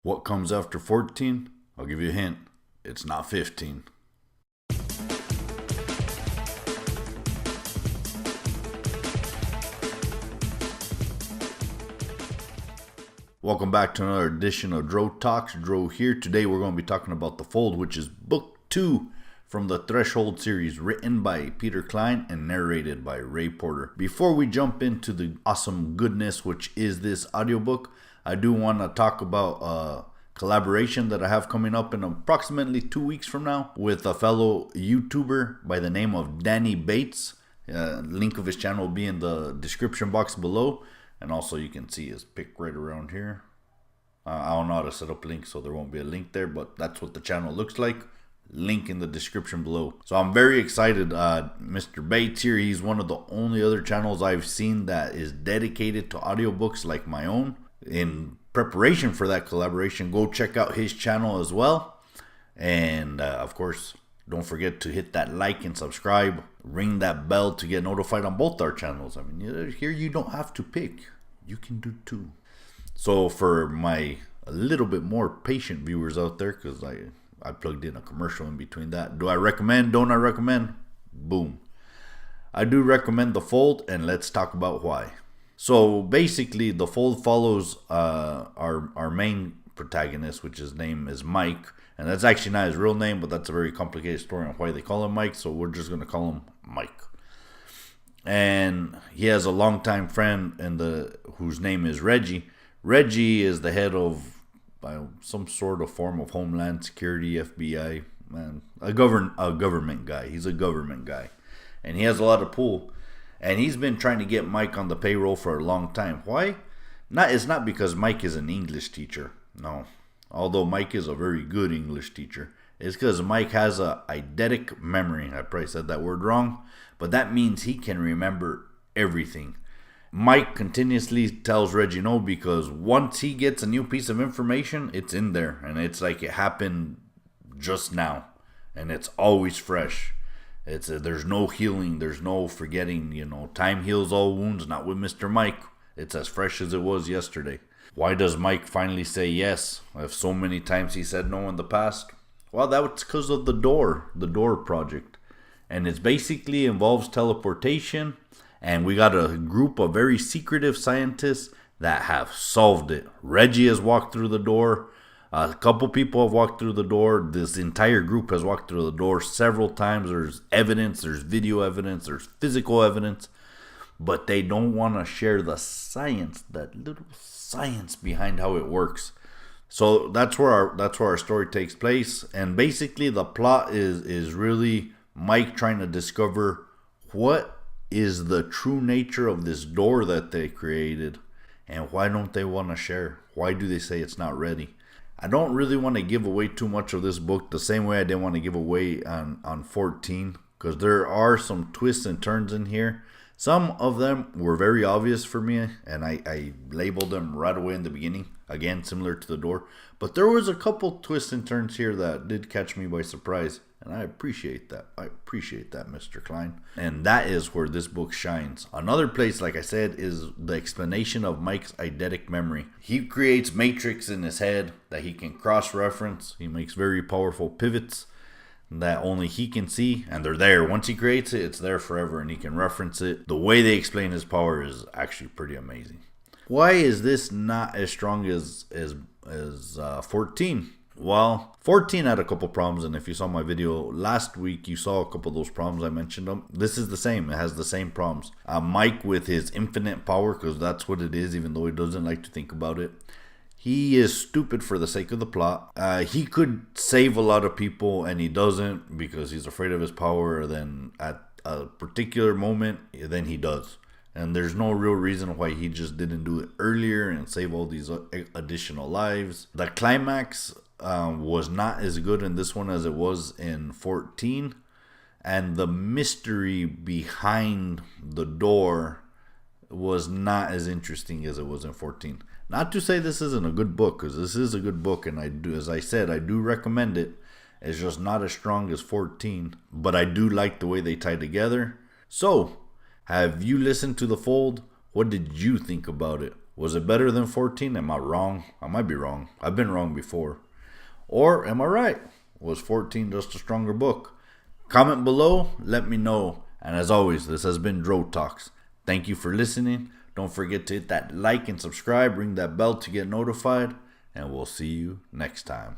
What comes after 14? I'll give you a hint. It's not 15. Welcome back to another edition of Drotalks. Dro here. Today we're going to be talking about The Fold, which is book 2 from the Threshold series, written by Peter Cline and narrated by Ray Porter. Before we jump into the awesome goodness which is this audiobook, I do want to talk about a collaboration that I have coming up in approximately 2 weeks from now with a fellow YouTuber by the name of Danny Bates. Link of his channel will be in the description box below. And also you can see his pic right around here. I don't know how to set up links, so there won't be a link there, but that's what the channel looks like. Link in the description below. So I'm very excited. Mr. Bates here, he's one of the only other channels I've seen that is dedicated to audiobooks like my own. In preparation for that collaboration, go check out his channel as well. And of course, don't forget to hit that like and subscribe. Ring that bell to get notified on both our channels. I mean, here you don't have to pick. You can do two. So for my a little bit more patient viewers out there, because I plugged in a commercial in between that. Do I recommend? Don't I recommend? Boom. I do recommend The Fold, and let's talk about why. So basically, The Fold follows our main protagonist, which his name is Mike. And that's actually not his real name, but that's a very complicated story on why they call him Mike. So we're just going to call him Mike. And he has a longtime friend whose name is Reggie. Reggie is the head of some sort of form of Homeland Security, FBI, man, a government guy. He's a government guy. And he has a lot of pull. And he's been trying to get Mike on the payroll for a long time. Why? It's not because Mike is an English teacher. No. Although Mike is a very good English teacher. It's because Mike has a eidetic memory. I probably said that word wrong. But that means he can remember everything. Mike continuously tells Reggie no, because once he gets a new piece of information, it's in there. And it's like it happened just now. And it's always fresh. There's no healing. There's no forgetting. You know, time heals all wounds. Not with Mr. Mike. It's as fresh as it was yesterday. Why does Mike finally say yes if so many times he said no in the past? Well, that's because of the door project. And it basically involves teleportation. And we got a group of very secretive scientists that have solved it. Reggie has walked through the door. A couple people have walked through the door. This entire group has walked through the door several times. There's evidence, there's video evidence, there's physical evidence. But they don't want to share the science, that little science behind how it works. So that's where our story takes place. And basically the plot is really Mike trying to discover what is the true nature of this door that they created, and why don't they want to share? Why do they say it's not ready? I don't really want to give away too much of this book, the same way I didn't want to give away on 14, because there are some twists and turns in here. Some of them were very obvious for me, and I labeled them right away in the beginning. Again, similar to the door. But there was a couple twists and turns here that did catch me by surprise. And I appreciate that. I appreciate that, Mr. Cline. And that is where this book shines. Another place, like I said, is the explanation of Mike's eidetic memory. He creates matrix in his head that he can cross-reference. He makes very powerful pivots that only he can see, and they're there. Once he creates it, it's there forever, and he can reference it. The way they explain his power is actually pretty amazing. Why is this not as strong as 14? Well, 14 had a couple problems, and if you saw my video last week, you saw a couple of those problems. I mentioned them. This is the same. It has the same problems. Mike, with his infinite power, because that's what it is, even though he doesn't like to think about it, he is stupid for the sake of the plot. He could save a lot of people, and he doesn't because he's afraid of his power. Then at a particular moment, then he does. And there's no real reason why he just didn't do it earlier and save all these additional lives. The climax was not as good in this one as it was in 14. And the mystery behind the door was not as interesting as it was in 14. Not to say this isn't a good book, because this is a good book, and I do, as I said, I do recommend it. It's just not as strong as 14, but I do like the way they tie together. So, have you listened to The Fold? What did you think about it? Was it better than 14? Am I wrong? I might be wrong. I've been wrong before. Or am I right? Was 14 just a stronger book? Comment below, let me know. And as always, this has been Drotalks. Thank you for listening. Don't forget to hit that like and subscribe, ring that bell to get notified, and we'll see you next time.